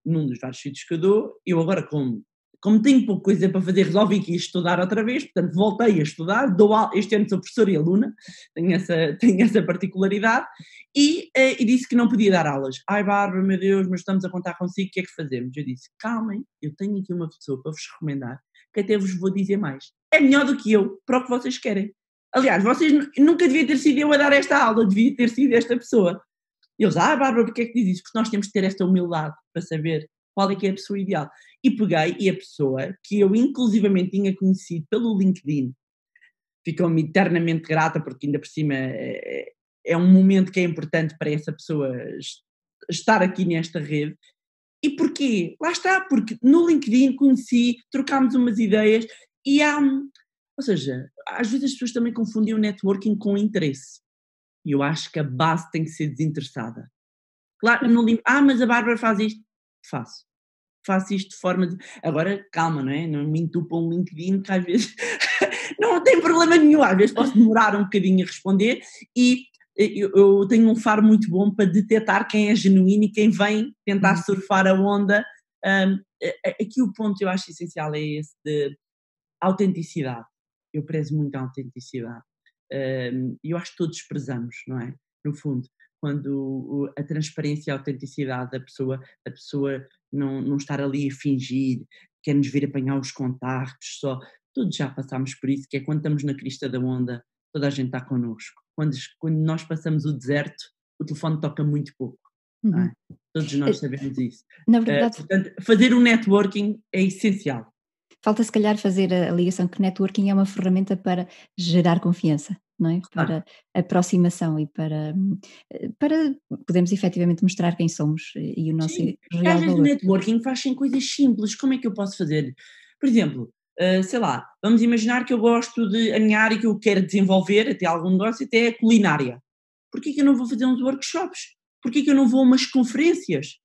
num dos vários sítios que eu dou, eu agora como tenho pouca coisa para fazer, resolvi que ia estudar outra vez, portanto voltei a estudar, este ano sou professora e aluna, tenho essa particularidade, e disse que não podia dar aulas. Bárbara, meu Deus, mas estamos a contar consigo, o que é que fazemos? Eu disse, calmem, eu tenho aqui uma pessoa para vos recomendar, que até vos vou dizer mais. É melhor do que eu, para o que vocês querem. Aliás, vocês nunca devia ter sido eu a dar esta aula, devia ter sido esta pessoa. E eles, Bárbara, porque é que diz isso? Porque nós temos que ter esta humildade para saber qual é que é a pessoa ideal. E peguei, e a pessoa que eu inclusivamente tinha conhecido pelo LinkedIn, ficou-me eternamente grata, porque ainda por cima é um momento que é importante para essa pessoa estar aqui nesta rede. E porquê? Lá está, porque no LinkedIn conheci, trocámos umas ideias e ou seja, às vezes as pessoas também confundem o networking com o interesse. E eu acho que a base tem que ser desinteressada. Claro, mas a Bárbara faz isto. Faço isto de forma de... Agora, calma, não é? Não me entupam um LinkedIn que às vezes não tem problema nenhum. Às vezes posso demorar um bocadinho a responder e eu tenho um faro muito bom para detectar quem é genuíno e quem vem tentar surfar a onda. Aqui o ponto eu acho essencial é esse de autenticidade. Eu prezo muito a autenticidade. E eu acho que todos prezamos, não é? No fundo, quando a transparência e a autenticidade da pessoa, a pessoa não estar ali a fingir, quer-nos vir apanhar os contactos só. Todos já passámos por isso, que é quando estamos na crista da onda, toda a gente está connosco. Quando nós passamos o deserto, o telefone toca muito pouco. Não é? Todos nós sabemos isso. Na verdade, portanto, fazer o networking é essencial. falta se calhar fazer a ligação que networking é uma ferramenta para gerar confiança, não é? Para aproximação e para podermos efetivamente mostrar quem somos e o nosso Sim, e às real vezes o valor. networking faz sem coisas simples. Como é que eu posso fazer? Por exemplo, sei lá, vamos imaginar que eu gosto de a minha área que eu quero desenvolver, até algum negócio, até a culinária. Porquê que eu não vou fazer uns workshops? Porquê que eu não vou a umas conferências?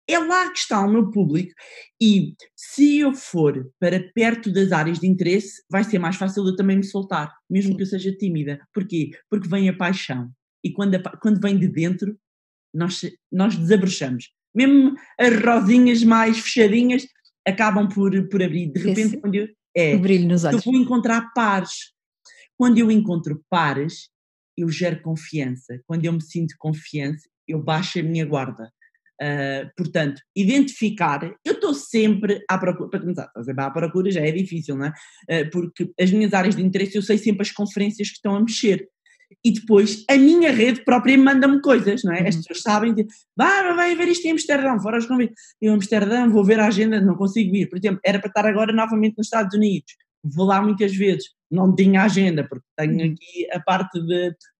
É lá que está o meu público e se eu for para perto das áreas de interesse, vai ser mais fácil eu também me soltar, mesmo que eu seja tímida. Porquê? Porque vem a paixão e quando vem de dentro, nós desabrochamos. Mesmo as rosinhas mais fechadinhas acabam por abrir. De repente, O brilho nos eu olhos. vou encontrar pares. Quando eu encontro pares, eu gero confiança. Quando eu me sinto confiança, eu baixo a minha guarda. Portanto, identificar, eu estou sempre à procura, para começar, estou sempre à procura, já é difícil, não é? Porque as minhas áreas de interesse, eu sei sempre as conferências que estão a mexer. E depois a minha rede própria manda-me coisas, não é? As pessoas sabem, vai ver isto em Amsterdão, fora os convites. Eu em Amsterdão vou ver a agenda, não consigo vir. Por exemplo, era para estar agora novamente nos Estados Unidos. Vou lá muitas vezes, não tinha agenda, porque tenho aqui a parte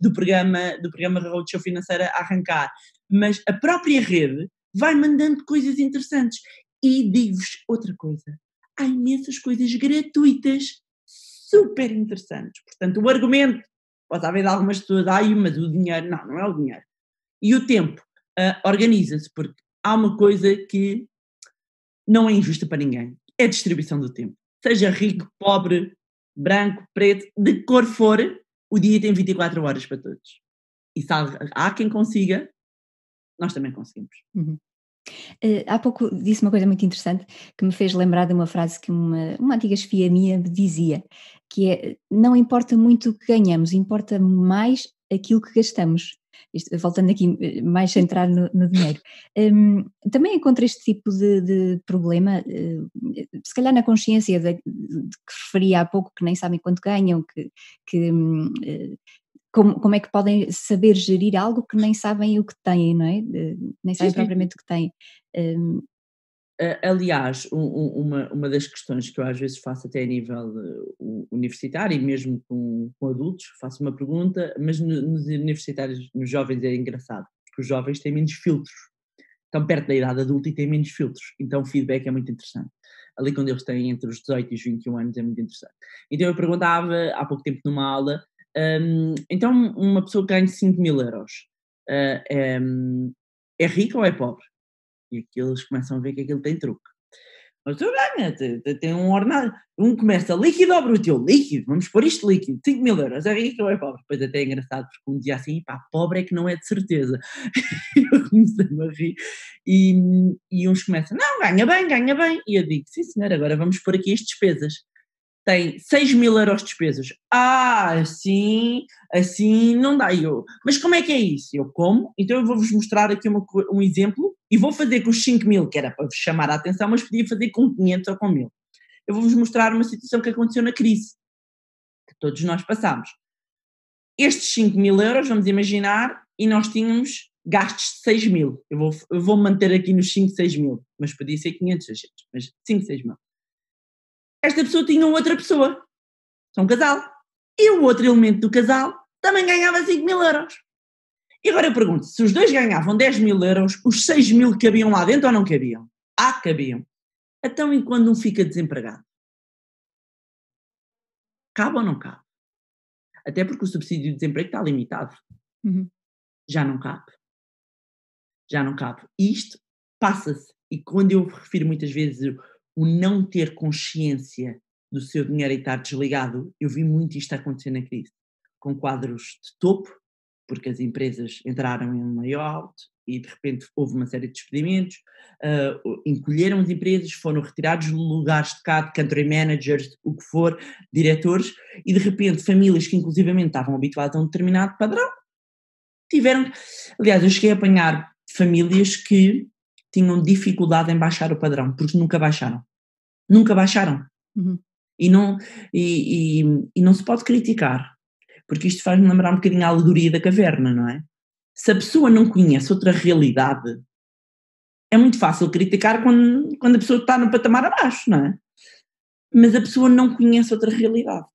do programa Roadshow Financeira a arrancar. Mas a própria rede vai mandando coisas interessantes. E digo-vos outra coisa, há imensas coisas gratuitas, super interessantes. Portanto, o argumento, pode haver de algumas pessoas, mas o dinheiro, não é o dinheiro. E o tempo, organiza-se, porque há uma coisa que não é injusta para ninguém, é a distribuição do tempo. Seja rico, pobre, branco, preto, de que cor for, o dia tem 24 horas para todos. E se há quem consiga, nós também conseguimos. Há pouco disse uma coisa muito interessante que me fez lembrar de uma frase que uma antiga chefia minha me dizia, que é: não importa muito o que ganhamos, importa mais aquilo que gastamos. Isto, voltando aqui mais centrado no dinheiro. Também encontro este tipo de problema, se calhar na consciência de que referia há pouco, que nem sabem quanto ganham, que como é que podem saber gerir algo que nem sabem o que têm, não é? Nem sabem propriamente o que têm. Aliás, uma das questões que eu às vezes faço até a nível universitário e mesmo com adultos, faço uma pergunta, mas nos universitários, nos jovens é engraçado, porque os jovens têm menos filtros, estão perto da idade adulta e têm menos filtros, então o feedback é muito interessante. Ali quando eles têm entre os 18 e os 21 anos é muito interessante. Então eu perguntava há pouco tempo numa aula, então uma pessoa que ganha 5.000 euros, é rica ou é pobre? E aqui eles começam a ver que aquilo tem truque. Mas tu ganha, tem um ordenado, começa líquido ou bruto? Líquido, vamos pôr isto líquido, 5.000 euros, é rico ou é pobre? Depois até é engraçado, porque um dizia assim, pá, pobre é que não é de certeza. Eu comecei-me a rir, e uns começam, não, ganha bem, e eu digo, sim senhor, agora vamos pôr aqui as despesas. Tem 6.000 euros de despesas. Assim não dá. Mas como é que é isso? Eu como, então eu vou-vos mostrar aqui um exemplo e vou fazer com os 5.000, que era para vos chamar a atenção, mas podia fazer com 500 ou com 1.000. Eu vou-vos mostrar uma situação que aconteceu na crise, que todos nós passámos. Estes 5.000 euros, vamos imaginar, e nós tínhamos gastos de 6.000. Eu vou manter aqui nos 5, 6.000, mas podia ser 500, 600, mas 5, 6.000. Esta pessoa tinha outra pessoa, são um casal, e o outro elemento do casal também ganhava 5.000 euros. E agora eu pergunto, se os dois ganhavam 10.000 euros, os 6.000 cabiam lá dentro ou não cabiam? Cabiam. Então e quando um fica desempregado? Cabe ou não cabe? Até porque o subsídio de desemprego está limitado. Já não cabe. Isto passa-se, e quando eu refiro muitas vezes o não ter consciência do seu dinheiro e estar desligado, eu vi muito isto acontecer na crise, com quadros de topo porque as empresas entraram em um layout e de repente houve uma série de despedimentos, encolheram as empresas, foram retirados lugares de cá, de country managers, o que for, diretores, e de repente famílias que inclusivamente estavam habituadas a um determinado padrão, tiveram, aliás, eu cheguei a apanhar famílias que tinham dificuldade em baixar o padrão, porque nunca baixaram. Nunca baixaram. Uhum. E não se pode criticar, porque isto faz-me lembrar um bocadinho a alegoria da caverna, não é? Se a pessoa não conhece outra realidade, é muito fácil criticar quando a pessoa está no patamar abaixo, não é? Mas a pessoa não conhece outra realidade.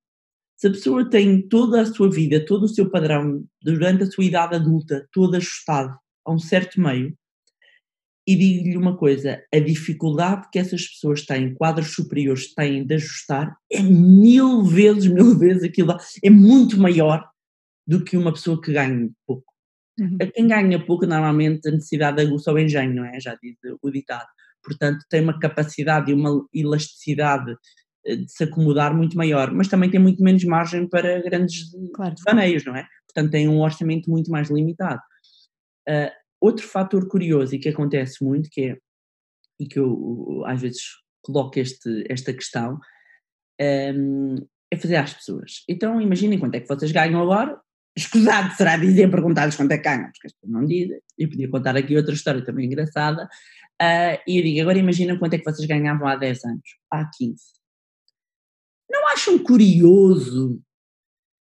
Se a pessoa tem toda a sua vida, todo o seu padrão, durante a sua idade adulta, todo ajustado a um certo meio, e digo-lhe uma coisa, a dificuldade que essas pessoas têm, quadros superiores têm de ajustar, é mil vezes aquilo, é muito maior do que uma pessoa que ganha pouco. Uhum. A quem ganha pouco, normalmente a necessidade aguça o engenho, não é? Já diz o ditado. Portanto, tem uma capacidade e uma elasticidade de se acomodar muito maior, mas também tem muito menos margem para grandes Claro. devaneios, não é? Portanto, tem um orçamento muito mais limitado. Outro fator curioso e que acontece muito, e que eu às vezes coloco esta questão, é fazer às pessoas. Então, imaginem quanto é que vocês ganham agora. Escusado será dizer, perguntar-lhes quanto é que ganham, porque as pessoas não dizem. Eu podia contar aqui outra história também engraçada. E eu digo, agora imaginem quanto é que vocês ganhavam há 10 anos, há 15. Não acham curioso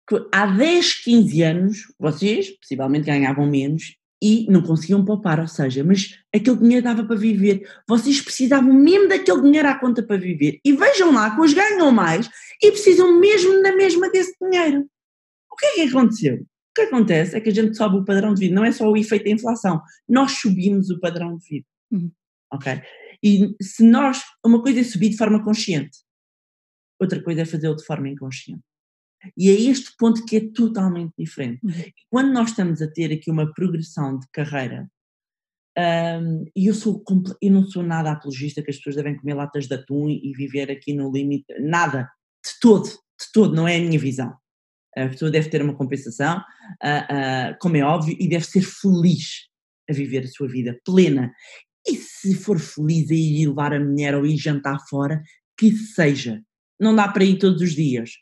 que há 10, 15 anos vocês possivelmente ganhavam menos e não conseguiam poupar, ou seja, mas aquele dinheiro dava para viver, vocês precisavam mesmo daquele dinheiro à conta para viver, e vejam lá que hoje ganham mais e precisam mesmo na mesma desse dinheiro. O que é que aconteceu? O que acontece é que a gente sobe o padrão de vida, não é só o efeito da inflação, nós subimos o padrão de vida, ok? E se nós, uma coisa é subir de forma consciente, outra coisa é fazê-lo de forma inconsciente. E é este ponto que é totalmente diferente. E quando nós estamos a ter aqui uma progressão de carreira, e eu não sou nada apologista que as pessoas devem comer latas de atum e viver aqui no limite, nada, de todo, não é a minha visão. A pessoa deve ter uma compensação, como é óbvio, e deve ser feliz a viver a sua vida plena. E se for feliz a ir levar a mulher ou ir jantar fora, que seja. Não dá para ir todos os dias.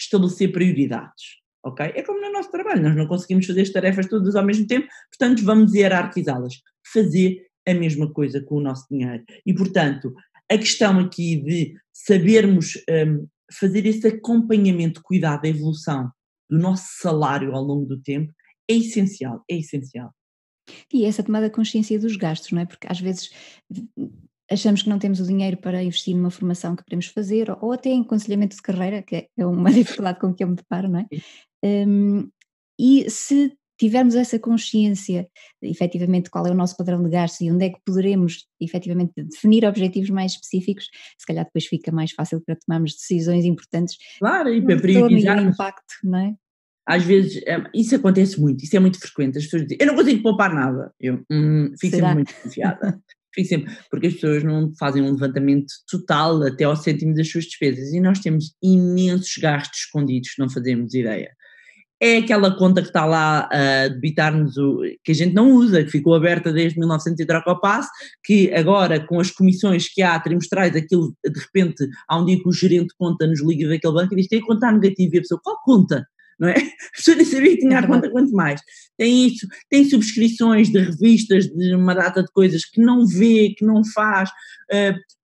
Estabelecer prioridades, ok? É como no nosso trabalho, nós não conseguimos fazer as tarefas todas ao mesmo tempo, portanto vamos hierarquizá-las. Fazer a mesma coisa com o nosso dinheiro. E, portanto, a questão aqui de sabermos fazer esse acompanhamento, cuidado da evolução do nosso salário ao longo do tempo é essencial, é essencial. E essa tomada de consciência dos gastos, não é? Porque às vezes achamos que não temos o dinheiro para investir numa formação que queremos fazer, ou até em aconselhamento de carreira, que é uma dificuldade com que eu me deparo, não é? E se tivermos essa consciência, efetivamente, qual é o nosso padrão de gastos e onde é que poderemos, efetivamente, definir objetivos mais específicos, se calhar depois fica mais fácil para tomarmos decisões importantes Claro, e no para retorno e o priorizarmos. impacto, não é? Às vezes, isso acontece muito, isso é muito frequente, as pessoas dizem, eu não consigo poupar nada, eu fico sempre Será? muito desconfiada, fico sempre, porque as pessoas não fazem um levantamento total até ao cêntimo das suas despesas, e nós temos imensos gastos escondidos que não fazemos ideia. É aquela conta que está lá a debitar-nos, que a gente não usa, que ficou aberta desde 1900 e troca ao passo, que agora com as comissões que há trimestrais, aquilo de repente há um dia que o gerente de conta nos liga daquele banco e diz tem conta negativa, e a pessoa, qual conta? Não é? A pessoa nem sabia que tinha a conta, quanto mais. Tem isso, tem subscrições de revistas, de uma data de coisas que não vê, que não faz,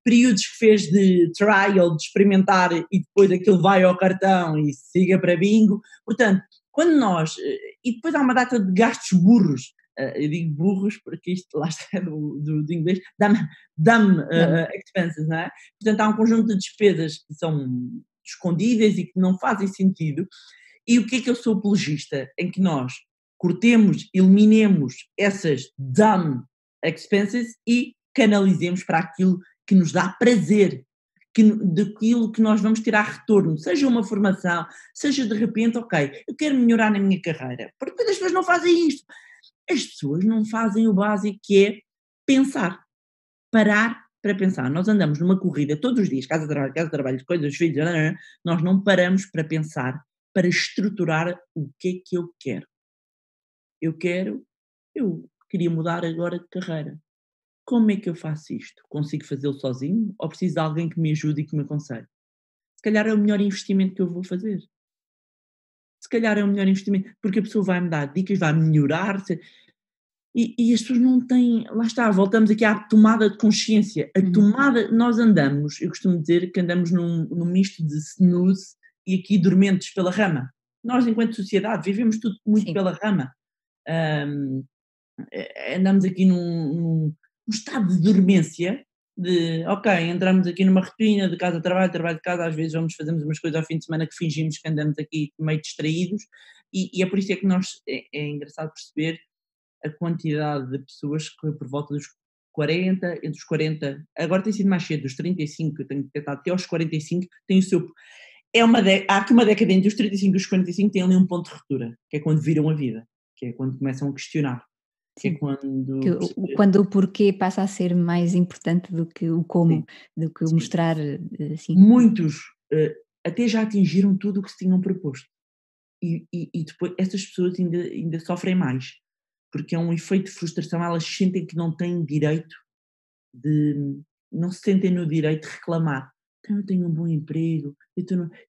períodos que fez de trial, de experimentar e depois aquilo vai ao cartão e siga para bingo. Portanto, quando nós, e depois há uma data de gastos burros, eu digo burros porque isto lá está do inglês, dumb expenses, não é? Portanto há um conjunto de despesas que são escondidas e que não fazem sentido, e o que é que eu sou apologista? Em que nós cortemos, eliminemos essas dumb expenses e canalizemos para aquilo que nos dá prazer, daquilo que nós vamos tirar retorno, seja uma formação, seja de repente, ok, eu quero melhorar na minha carreira, porque depois as pessoas não fazem isto. As pessoas não fazem o básico que é pensar, parar para pensar. Nós andamos numa corrida todos os dias, casa, trabalho, coisas, filhos, nós não paramos para pensar, para estruturar o que é que eu quero. eu queria mudar agora de carreira. Como é que eu faço isto? Consigo fazê-lo sozinho ou preciso de alguém que me ajude e que me aconselhe? Se calhar é o melhor investimento que eu vou fazer. Se calhar é o melhor investimento, porque a pessoa vai-me dar dicas, vai melhorar, e as pessoas não têm, lá está, voltamos aqui à tomada de consciência. A tomada, nós andamos, eu costumo dizer que andamos num misto de snooze e aqui dormentes pela rama. Nós, enquanto sociedade, vivemos tudo muito pela rama. Andamos aqui num estado de dormência, ok, entramos aqui numa rotina de casa a trabalho, trabalho de casa, às vezes fazemos umas coisas ao fim de semana que fingimos que andamos aqui meio distraídos, e é por isso é que é engraçado perceber a quantidade de pessoas que por volta dos 40, entre os 40, agora tem sido mais cedo, dos 35, eu tenho tentado até aos 45, tem o seu... há aqui uma década entre os 35 e os 45, tem ali um ponto de ruptura, que é quando viram a vida, que é quando começam a questionar. Que é quando o porquê passa a ser mais importante do que o como, do que o mostrar, assim. Muitos até já atingiram tudo o que se tinham proposto. E depois essas pessoas ainda sofrem mais, porque é um efeito de frustração, elas sentem que não têm direito não se sentem no direito de reclamar. Então eu tenho um bom emprego,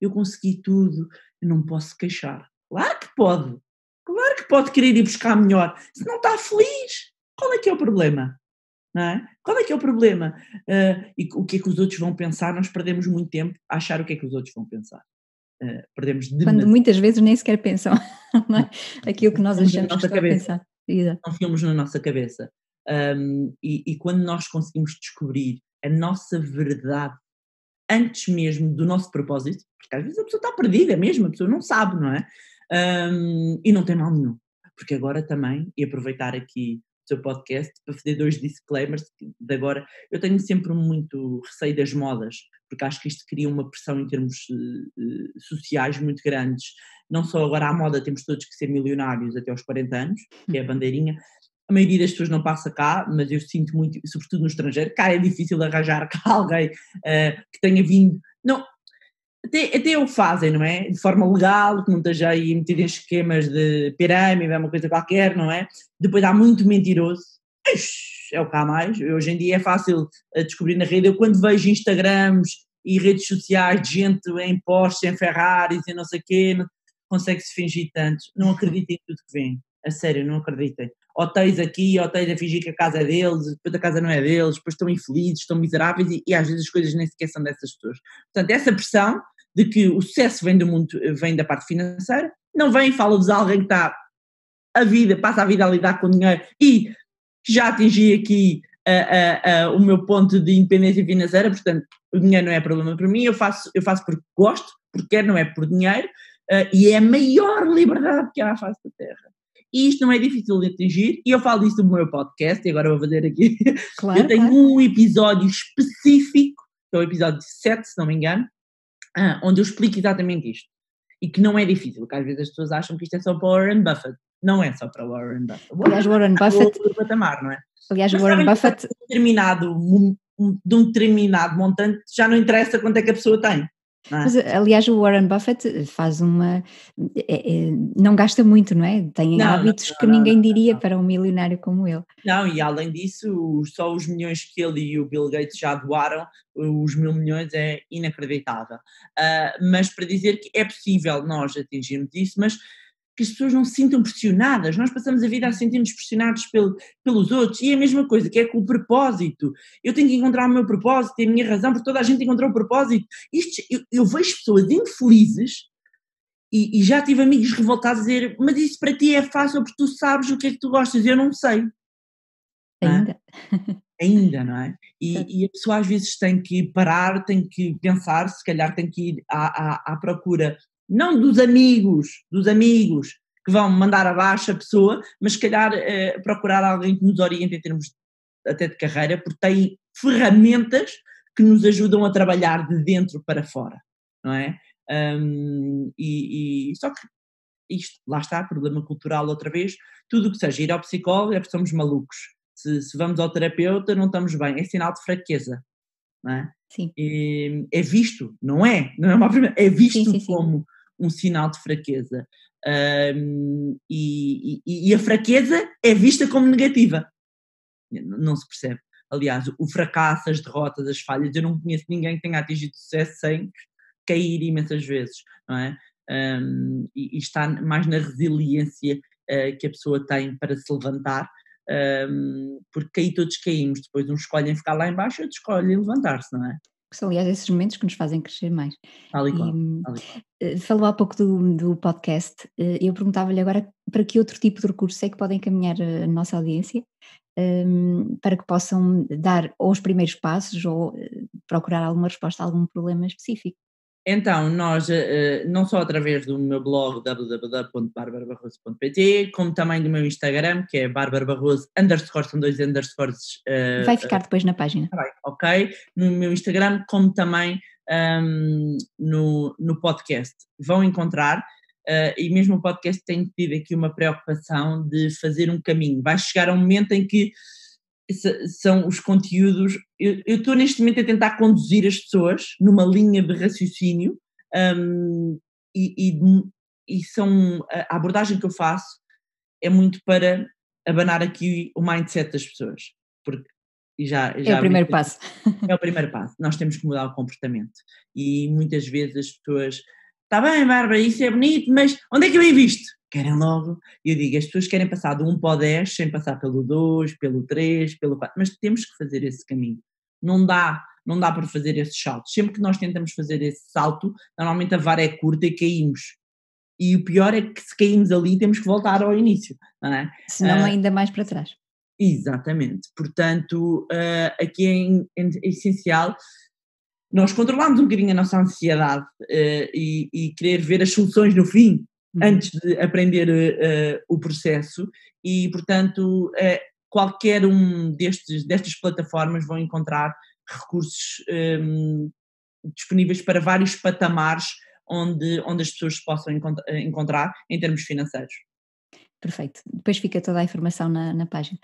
eu consegui tudo, eu não posso queixar. Claro que pode querer ir buscar melhor, se não está feliz, qual é que é o problema? Não é? Qual é que é o problema? E o que é que os outros vão pensar? Nós perdemos muito tempo a achar o que é que os outros vão pensar. Perdemos Quando muitas vezes nem sequer pensam, não é? Aquilo que nós achamos que estão a pensar. São filmes na nossa cabeça. E quando nós conseguimos descobrir a nossa verdade antes mesmo do nosso propósito, porque às vezes a pessoa está perdida mesmo, a pessoa não sabe, não é? E não tem mal nenhum, porque agora também, e aproveitar aqui o seu podcast para fazer 2 disclaimers de agora, eu tenho sempre muito receio das modas, porque acho que isto cria uma pressão em termos sociais muito grandes, não só agora à moda temos todos que ser milionários até aos 40 anos, que é a bandeirinha. A maioria das pessoas não passa cá, mas eu sinto muito, sobretudo no estrangeiro, cá é difícil arranjar cá alguém que tenha vindo, não, até o fazem, não é? De forma legal, que não esteja aí metido em esquemas de pirâmide, é uma coisa qualquer, não é? Depois há muito mentiroso, é o que há mais, hoje em dia é fácil descobrir na rede, eu quando vejo Instagrams e redes sociais de gente em Porsche, em Ferraris e não sei o quê, consegue-se fingir tanto, não acreditem em tudo que vem, a sério, não acreditem. Hotéis aqui, hotéis a fingir que a casa é deles, depois a casa não é deles, depois estão infelizes, estão miseráveis e às vezes as coisas nem sequer são dessas pessoas. Portanto, essa pressão de que o sucesso vem do mundo, vem da parte financeira, não vem, fala-vos alguém que está passa a vida a lidar com dinheiro e já atingi aqui o meu ponto de independência financeira, portanto, o dinheiro não é problema para mim, eu faço porque gosto, porque quero, não é por dinheiro, e é a maior liberdade que há à face da Terra. E isto não é difícil de atingir, e eu falo disso no meu podcast, e agora vou fazer aqui. Claro, eu tenho um episódio específico, que é o episódio 7, se não me engano, onde eu explico exatamente isto. E que não é difícil, porque às vezes as pessoas acham que isto é só para Warren Buffett. Não é só para Warren Buffett. Aliás, Warren Buffett... patamar, não é? Aliás, Warren Buffett... De um determinado montante, já não interessa quanto é que a pessoa tem. Não é? Mas, aliás, o Warren Buffett faz não gasta muito, não é? Tem hábitos que ninguém diria para um milionário como ele. Não, e além disso, só os milhões que ele e o Bill Gates já doaram, os 1.000 milhões é inacreditável. Mas para dizer que é possível nós atingirmos isso, mas que as pessoas não se sintam pressionadas, nós passamos a vida a sentir-nos pressionados pelos outros, e é a mesma coisa, que é com o propósito, eu tenho que encontrar o meu propósito, e a minha razão, porque toda a gente encontrou o propósito, eu vejo pessoas infelizes, e já tive amigos revoltados a dizer, mas isso para ti é fácil, porque tu sabes o que é que tu gostas, eu não sei. Ainda. Ainda, não é? E a pessoa às vezes tem que parar, tem que pensar, se calhar tem que ir à procura, não dos amigos que vão mandar abaixo a pessoa, mas se calhar procurar alguém que nos oriente em termos até de carreira, porque tem ferramentas que nos ajudam a trabalhar de dentro para fora, não é? Só que isto, lá está, problema cultural outra vez, tudo o que seja ir ao psicólogo é porque somos malucos, se vamos ao terapeuta não estamos bem, é sinal de fraqueza, não é? Sim. É visto, não é uma primeira, é visto sim. Como um sinal de fraqueza. E a fraqueza é vista como negativa. Não se percebe. Aliás, o fracasso, as derrotas, as falhas, eu não conheço ninguém que tenha atingido sucesso sem cair imensas vezes, não é? E está mais na resiliência que a pessoa tem para se levantar, porque cair todos caímos, depois uns escolhem ficar lá em baixo, outros escolhem levantar-se, não é? São, aliás, esses momentos que nos fazem crescer mais. Tal e qual, tal e qual. Falou há pouco do podcast, eu perguntava-lhe agora para que outro tipo de recursos é que podem encaminhar a nossa audiência, para que possam dar ou os primeiros passos ou procurar alguma resposta a algum problema específico. Então, nós, não só através do meu blog www.barbarabarroso.pt, como também do meu Instagram, que é barbarabarroso_, são 2 underscores. Vai ficar depois na página. Ok, no meu Instagram, como também no podcast. Vão encontrar, e mesmo o podcast tem tido aqui uma preocupação de fazer um caminho. Vai chegar um momento em que são os conteúdos. Eu estou neste momento a tentar conduzir as pessoas numa linha de raciocínio, e a abordagem que eu faço é muito para abanar aqui o mindset das pessoas, porque é o primeiro passo. É o primeiro passo, nós temos que mudar o comportamento e muitas vezes as pessoas, está bem Bárbara, isso é bonito, mas onde é que eu invisto? Querem logo, e eu digo, as pessoas querem passar do 1 para o 10 sem passar pelo 2, pelo 3, pelo 4, mas temos que fazer esse caminho, não dá para fazer esses saltos, sempre que nós tentamos fazer esse salto, normalmente a vara é curta e caímos, e o pior é que se caímos ali temos que voltar ao início, não é? Senão ainda mais para trás. Exatamente, portanto aqui é essencial nós controlarmos um bocadinho a nossa ansiedade e querer ver as soluções no fim, antes de aprender o processo e, portanto, qualquer destas plataformas vão encontrar recursos disponíveis para vários patamares onde as pessoas possam encontrar em termos financeiros. Perfeito, depois fica toda a informação na página.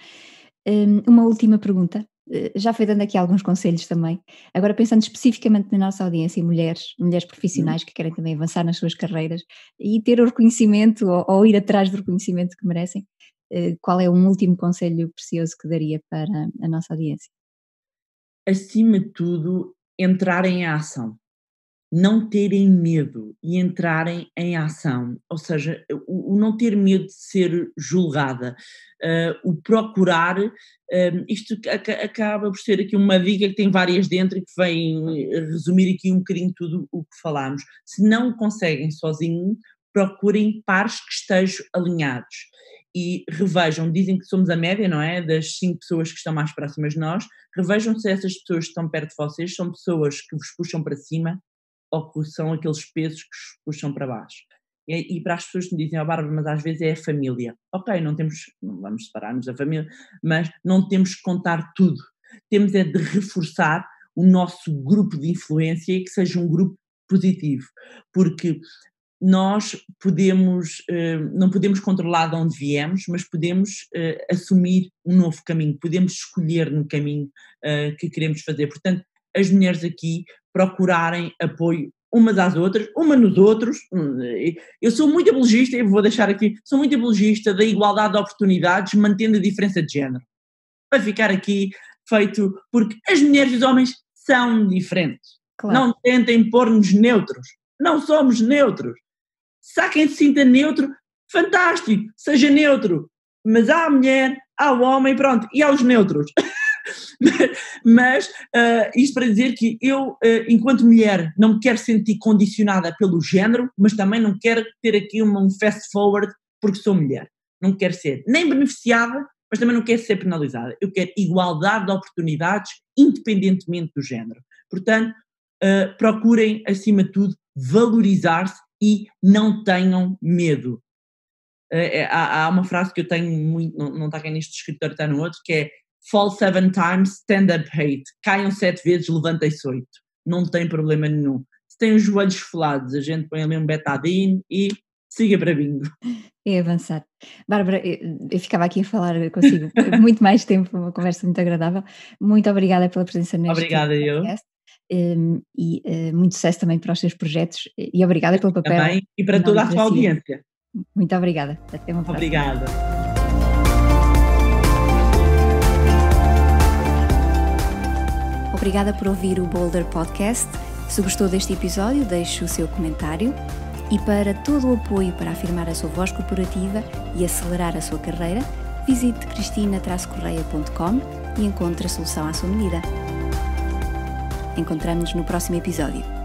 Uma última pergunta, já foi dando aqui alguns conselhos também, agora pensando especificamente na nossa audiência, mulheres profissionais que querem também avançar nas suas carreiras e ter o reconhecimento ou ir atrás do reconhecimento que merecem, qual é um último conselho precioso que daria para a nossa audiência? Acima de tudo, entrarem em ação. Não terem medo e entrarem em ação, ou seja, o não ter medo de ser julgada, o procurar, isto acaba por ser aqui uma dica que tem várias dentro e que vem resumir aqui um bocadinho tudo o que falámos. Se não conseguem sozinho, procurem pares que estejam alinhados e revejam, dizem que somos a média, não é, das 5 pessoas que estão mais próximas de nós, revejam se essas pessoas que estão perto de vocês são pessoas que vos puxam para cima ou que são aqueles pesos que os puxam para baixo. E para as pessoas que me dizem, Bárbara, mas às vezes é a família. Ok, não vamos separar-nos da família, mas não temos que contar tudo. Temos é de reforçar o nosso grupo de influência e que seja um grupo positivo, porque nós não podemos controlar de onde viemos, mas podemos assumir um novo caminho, podemos escolher no caminho que queremos fazer. Portanto, as mulheres aqui procurarem apoio umas às outras, uma nos outros. Eu sou muito apologista, e vou deixar aqui, sou muito apologista da igualdade de oportunidades, mantendo a diferença de género. Vai ficar aqui feito, porque as mulheres e os homens são diferentes. Claro. Não tentem pôr-nos neutros. Não somos neutros. Se há quem se sinta neutro, fantástico, seja neutro. Mas há a mulher, há o homem, pronto, e há os neutros. Mas isto para dizer que eu, enquanto mulher, não me quero sentir condicionada pelo género, mas também não quero ter aqui um fast forward porque sou mulher. Não quero ser nem beneficiada, mas também não quero ser penalizada. Eu quero igualdade de oportunidades, independentemente do género. Portanto, procurem, acima de tudo, valorizar-se e não tenham medo. Há uma frase que eu tenho muito, não está aqui neste escritório, está no outro, que é fall 7 times, stand up 8. Caiam 7 vezes, levantem-se 8. Não tem problema nenhum. Se têm os joelhos folados, a gente põe ali um betadine e siga para bingo. É avançar. Bárbara, eu ficava aqui a falar consigo muito mais tempo, uma conversa muito agradável. Muito obrigada pela presença neste podcast. E muito sucesso também para os seus projetos e obrigada pelo papel. Também, e para toda a sua audiência. Muito obrigada. Até uma próxima. Obrigada. Obrigada por ouvir o Bolder Podcast. Se gostou deste episódio, deixe o seu comentário. E para todo o apoio para afirmar a sua voz corporativa e acelerar a sua carreira, visite cristina-correia.com e encontre a solução à sua medida. Encontramo-nos no próximo episódio.